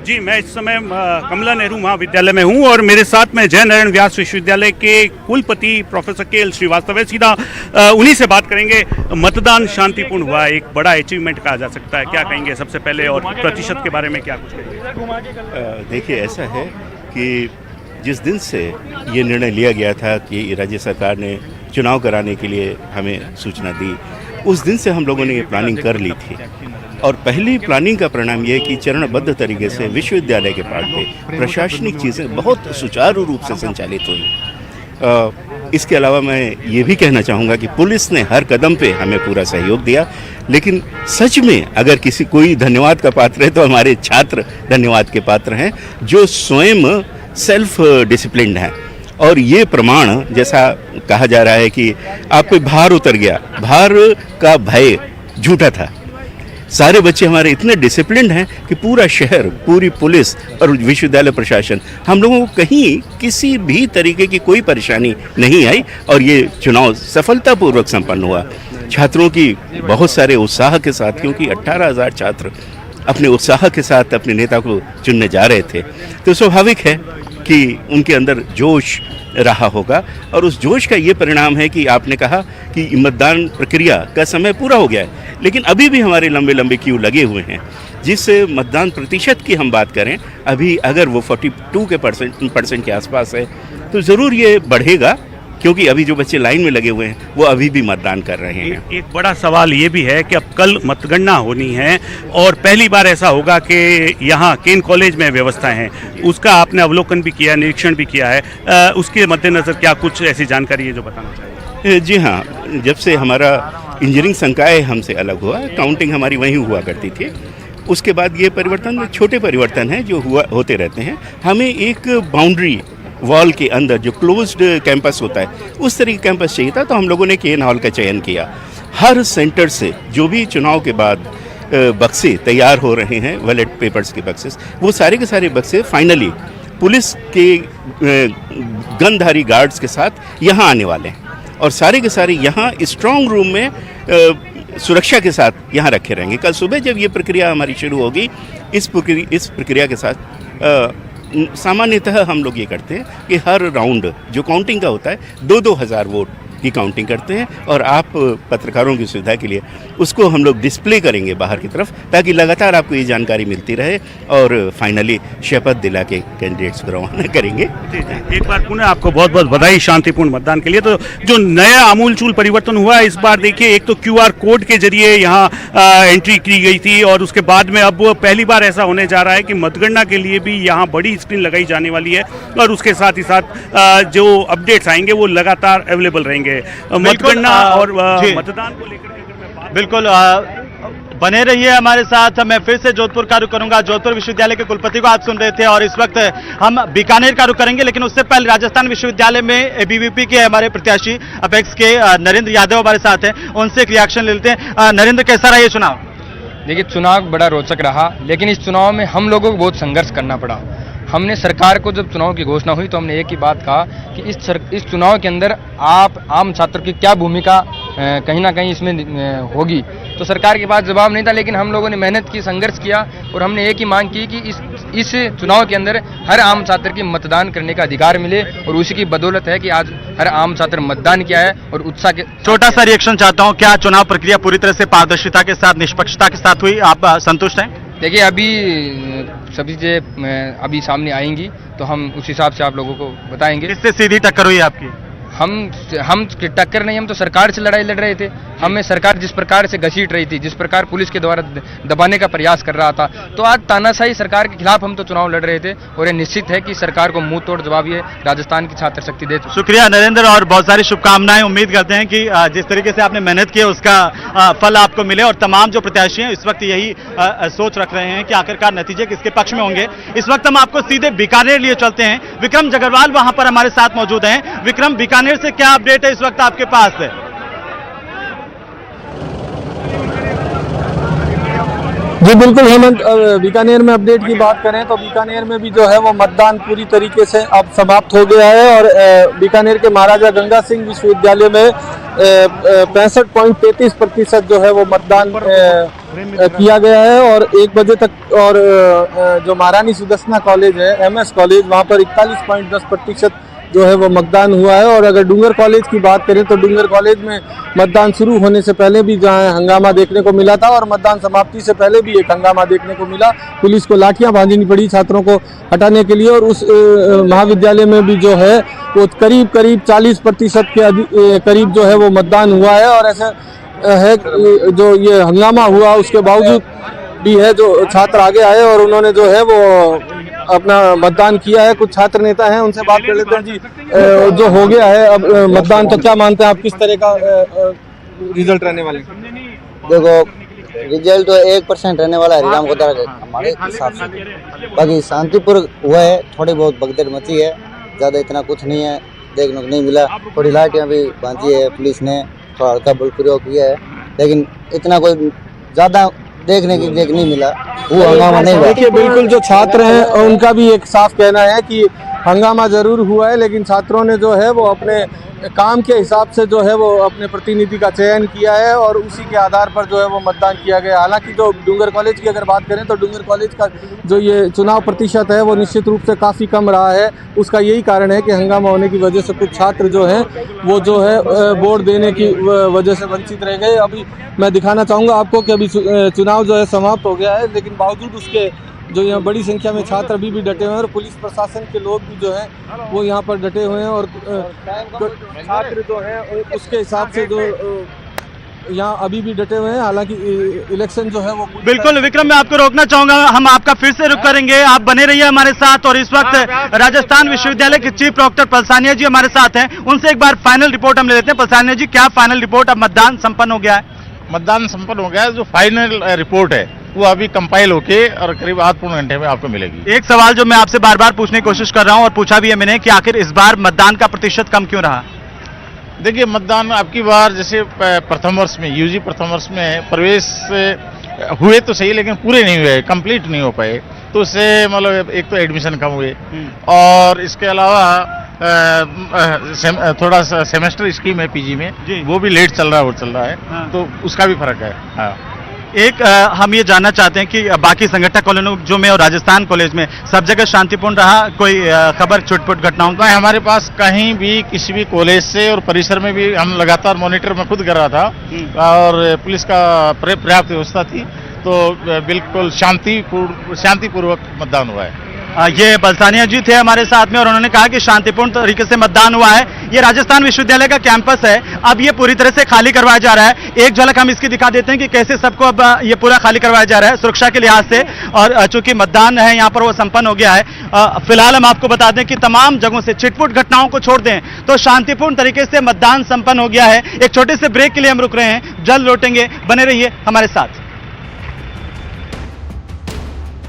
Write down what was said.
जी, मैं इस समय कमला नेहरू महाविद्यालय में हूं और मेरे साथ में जय नारायण व्यास विश्वविद्यालय के कुलपति प्रोफेसर के.एल. श्रीवास्तव है। सीधा उन्हीं से बात करेंगे। मतदान शांतिपूर्ण हुआ, एक बड़ा अचीवमेंट कहा जा सकता है, क्या कहेंगे सबसे पहले, और प्रतिशत के बारे में क्या कुछ कहेंगे? देखिए, ऐसा है कि जिस दिन से ये निर्णय लिया गया था कि राज्य सरकार ने चुनाव कराने के लिए हमें सूचना दी, उस दिन से हम लोगों ने ये प्लानिंग कर ली थी। और पहली प्लानिंग का परिणाम ये कि चरणबद्ध तरीके से विश्वविद्यालय के पार्ट पे प्रशासनिक चीज़ें बहुत सुचारू रूप से संचालित हुई। इसके अलावा मैं ये भी कहना चाहूँगा कि पुलिस ने हर कदम पे हमें पूरा सहयोग दिया। लेकिन सच में अगर कोई धन्यवाद का पात्र है तो हमारे छात्र धन्यवाद के पात्र हैं, जो स्वयं सेल्फ डिसिप्लिन्ड हैं। और ये प्रमाण, जैसा कहा जा रहा है कि आप पे भार उतर गया, भार का भय झूठा था। सारे बच्चे हमारे इतने डिसिप्लिन्ड हैं कि पूरा शहर, पूरी पुलिस और विश्वविद्यालय प्रशासन, हम लोगों को कहीं किसी भी तरीके की कोई परेशानी नहीं आई और ये चुनाव सफलतापूर्वक संपन्न हुआ। छात्रों की बहुत सारे उत्साह के साथ, क्योंकि 18,000 छात्र अपने उत्साह के साथ अपने नेता को चुनने जा रहे थे, तो स्वाभाविक है कि उनके अंदर जोश रहा होगा। और उस जोश का ये परिणाम है कि आपने कहा कि मतदान प्रक्रिया का समय पूरा हो गया है, लेकिन अभी भी हमारे लंबे लंबे क्यू लगे हुए हैं। जिस मतदान प्रतिशत की हम बात करें, अभी अगर वो 42 के परसेंट के आसपास है, तो ज़रूर ये बढ़ेगा, क्योंकि अभी जो बच्चे लाइन में लगे हुए हैं वो अभी भी मतदान कर रहे हैं। एक बड़ा सवाल ये भी है कि अब कल मतगणना होनी है और पहली बार ऐसा होगा कि यहाँ केन कॉलेज में व्यवस्था है, उसका आपने अवलोकन भी किया, निरीक्षण भी किया है, उसके मद्देनज़र क्या कुछ ऐसी जानकारी है जो बताना चाहिए? जी हाँ, जब से हमारा इंजीनियरिंग संकाय हमसे अलग हुआ, काउंटिंग हमारी वहीं हुआ करती थी, उसके बाद ये परिवर्तन, छोटे परिवर्तन हैं जो होते रहते हैं। हमें एक बाउंड्री वॉल के अंदर जो क्लोज्ड कैंपस होता है, उस तरह का कैंपस चाहिए था, तो हम लोगों ने केन हॉल का चयन किया। हर सेंटर से जो भी चुनाव के बाद बक्से तैयार हो रहे हैं, बैलेट पेपर्स के बक्सेस, वो सारे के सारे बक्से फाइनली पुलिस के गनधारी गार्ड्स के साथ यहाँ आने वाले हैं और सारे के सारे यहाँ स्ट्रांग रूम में सुरक्षा के साथ यहाँ रखे रहेंगे। कल सुबह जब ये प्रक्रिया हमारी शुरू होगी, इस प्रक्रिया के साथ सामान्यतः हम लोग ये करते हैं कि हर राउंड जो काउंटिंग का होता है, 2-2 हज़ार वोट की काउंटिंग करते हैं और आप पत्रकारों की सुविधा के लिए उसको हम लोग डिस्प्ले करेंगे बाहर की तरफ, ताकि लगातार आपको ये जानकारी मिलती रहे और फाइनली शपथ दिला के कैंडिडेट्स को रवाना करेंगे। एक बार पुनः आपको बहुत बहुत बधाई शांतिपूर्ण मतदान के लिए। तो जो नया आमूलचूल परिवर्तन हुआ इस बार, देखिए, एक तो QR कोड के जरिए यहाँ एंट्री की गई थी और उसके बाद में अब पहली बार ऐसा होने जा रहा है कि मतगणना के लिए भी यहाँ बड़ी स्क्रीन लगाई जाने वाली है और उसके साथ ही साथ जो अपडेट्स आएंगे वो लगातार अवेलेबल रहेंगे मतगणना और मतदान को लेकर। बिल्कुल बने रहिए हमारे साथ। मैं फिर से जोधपुर का रुख करूंगा। जोधपुर विश्वविद्यालय के कुलपति को आप सुन रहे थे और इस वक्त हम बीकानेर का रुख करेंगे, लेकिन उससे पहले राजस्थान विश्वविद्यालय में ABVP के हमारे प्रत्याशी अपेक्स के नरेंद्र यादव हमारे साथ हैं, उनसे एक रिएक्शन लेते हैं। नरेंद्र, कैसा रहा ये चुनाव? देखिए, चुनाव बड़ा रोचक रहा, लेकिन इस चुनाव में हम लोगों को बहुत संघर्ष करना पड़ा। हमने सरकार को, जब चुनाव की घोषणा हुई तो हमने एक ही बात कहा कि इस चुनाव के अंदर आप आम छात्र की क्या भूमिका कहीं ना कहीं इसमें होगी। तो सरकार के पास जवाब नहीं था, लेकिन हम लोगों ने मेहनत की, संघर्ष किया और हमने एक ही मांग की कि इस चुनाव के अंदर हर आम छात्र की मतदान करने का अधिकार मिले और उसी की बदौलत है कि आज हर आम छात्र मतदान किया है और उत्साह के। छोटा सा रिएक्शन चाहता हूँ, क्या चुनाव प्रक्रिया पूरी तरह से पारदर्शिता के साथ, निष्पक्षता के साथ हुई? आप संतुष्ट हैं? देखिए, अभी सभी चीज़ें अभी सामने आएंगी तो हम उस हिसाब से आप लोगों को बताएंगे। किससे सीधी टक्कर हुई आपकी? हम टक्कर नहीं, हम तो सरकार से लड़ाई लड़ रहे थे। हमें सरकार जिस प्रकार से घसीट रही थी, जिस प्रकार पुलिस के द्वारा दबाने का प्रयास कर रहा था, तो आज तानाशाही सरकार के खिलाफ हम तो चुनाव लड़ रहे थे और ये निश्चित है कि सरकार को मुंह तोड़ जवाब ये राजस्थान की छात्र शक्ति दे। शुक्रिया नरेंद्र और बहुत सारी शुभकामनाएं। उम्मीद करते हैं कि जिस तरीके से आपने मेहनत की है उसका फल आपको मिले और तमाम जो प्रत्याशी हैं इस वक्त यही सोच रख रहे हैं कि आखिरकार नतीजे किसके पक्ष में होंगे। इस वक्त हम आपको सीधे बीकानेर लिए चलते हैं। विक्रम जगरवाल वहां पर हमारे साथ मौजूद हैं। विक्रम, बीकानेर से क्या अपडेट है इस वक्त आपके पास है? जी बिल्कुल हेमंत, बीकानेर में अपडेट की बात करें तो बीकानेर में भी जो है वो मतदान पूरी तरीके से अब समाप्त हो गया है और बीकानेर के महाराजा गंगा सिंह विश्वविद्यालय में 65.33% जो है वो मतदान किया गया है। और 1 बजे तक और जो महारानी सुदर्शना कॉलेज है, MS कॉलेज, वहाँ पर 41.10% जो है वो मतदान हुआ है। और अगर डूंगर कॉलेज की बात करें तो डूंगर कॉलेज में मतदान शुरू होने से पहले भी जहाँ हंगामा देखने को मिला था और मतदान समाप्ति से पहले भी एक हंगामा देखने को मिला। पुलिस को लाठियां बांधनी पड़ी छात्रों को हटाने के लिए। और उस महाविद्यालय में भी जो है वो करीब 40% के करीब जो है वो मतदान हुआ है। और ऐसा है जो ये हंगामा हुआ उसके बावजूद भी है जो छात्र आगे आए और उन्होंने जो है वो अपना मतदान किया है। कुछ छात्र नेता हैं, उनसे बात कर लेते हैं। जी, जो हो गया है अब मतदान, तो क्या मानते हैं आप, किस तरह का रिजल्ट रहने वाले? देखो, रिजल्ट तो 1% रहने वाला है हरिराम कोतवाल के हमारे हिसाब से। बाकी शांतिपूर्वक हुआ है, थोड़ी बहुत भगदड़ मची है, ज़्यादा इतना कुछ नहीं है, देखने को नहीं मिला। थोड़ी लाठियाँ भी बांधी है पुलिस ने, थोड़ा हल्का बल प्रयोग किया है, लेकिन इतना कोई ज़्यादा देखने नहीं मिला, वो हंगामा नहीं हुआ। देखिए, बिल्कुल जो छात्र हैं उनका भी एक साफ कहना है कि हंगामा जरूर हुआ है, लेकिन छात्रों ने जो है वो अपने काम के हिसाब से जो है वो अपने प्रतिनिधि का चयन किया है और उसी के आधार पर जो है वो मतदान किया गया। हालांकि जो डूंगर कॉलेज की अगर बात करें तो डूंगर कॉलेज का जो ये चुनाव प्रतिशत है वो निश्चित रूप से काफ़ी कम रहा है। उसका यही कारण है कि हंगामा होने की वजह से कुछ छात्र जो हैं वो जो है वोट देने की वजह से वंचित रह गए। अभी मैं दिखाना चाहूँगा आपको कि अभी चुनाव जो है समाप्त हो गया है, लेकिन बावजूद उसके जो यहाँ बड़ी संख्या में छात्र अभी भी डटे हुए हैं और पुलिस प्रशासन के लोग भी जो हैं वो यहाँ पर डटे हुए हैं। और छात्र जो हैं उसके हिसाब से जो यहाँ अभी भी डटे हुए हैं। हालांकि इलेक्शन जो है वो बिल्कुल विक्रम, मैं आपको रोकना चाहूंगा, हम आपका फिर से रुख करेंगे, आप बने रहिए हमारे साथ। और इस वक्त राजस्थान विश्वविद्यालय के चीफ डॉक्टर पलसानिया जी हमारे साथ हैं, उनसे एक बार फाइनल रिपोर्ट हम ले लेते हैं। पलसानिया जी, क्या फाइनल रिपोर्ट, अब मतदान संपन्न हो गया है? मतदान संपन्न हो गया है। जो फाइनल रिपोर्ट है वो अभी कंपाइल होके और करीब आध पौने घंटे में आपको मिलेगी। एक सवाल जो मैं आपसे बार बार पूछने की कोशिश कर रहा हूं और पूछा भी है मैंने कि आखिर इस बार मतदान का प्रतिशत कम क्यों रहा? देखिए, मतदान आपकी बार जैसे प्रथम वर्ष में, यूजी प्रथम वर्ष में प्रवेश हुए तो सही, लेकिन पूरे नहीं हुए, कंप्लीट नहीं हो पाए, तो उससे मतलब एक तो एडमिशन कम हुए और इसके अलावा थोड़ा सा सेमेस्टर स्कीम है पीजी में, वो भी लेट चल रहा है, हाँ। तो उसका भी फर्क है। हाँ। एक हम ये जानना चाहते हैं कि बाकी संगठन कॉलेजों में और राजस्थान कॉलेज में सब जगह शांतिपूर्ण रहा, कोई खबर छुटपुट घटनाओं का? हमारे पास कहीं भी किसी भी कॉलेज से और परिसर में भी हम लगातार मॉनिटर में खुद कर रहा था और पुलिस का पर्याप्त व्यवस्था थी, तो बिल्कुल शांतिपूर्वक मतदान हुआ है। ये पलसानिया जी थे हमारे साथ में और उन्होंने कहा कि शांतिपूर्ण तरीके से मतदान हुआ है। ये राजस्थान विश्वविद्यालय का कैंपस है, अब ये पूरी तरह से खाली करवाया जा रहा है। एक झलक हम इसकी दिखा देते हैं कि कैसे सबको अब ये पूरा खाली करवाया जा रहा है सुरक्षा के लिहाज से। और चूंकि मतदान है यहाँ पर वो संपन्न हो गया है, फिलहाल हम आपको बता दें कि तमाम जगहों से छिटपुट घटनाओं को छोड़ दें तो शांतिपूर्ण तरीके से मतदान संपन्न हो गया है। एक छोटे से ब्रेक के लिए हम रुक रहे हैं, जल्द लौटेंगे, बने रहिए हमारे साथ।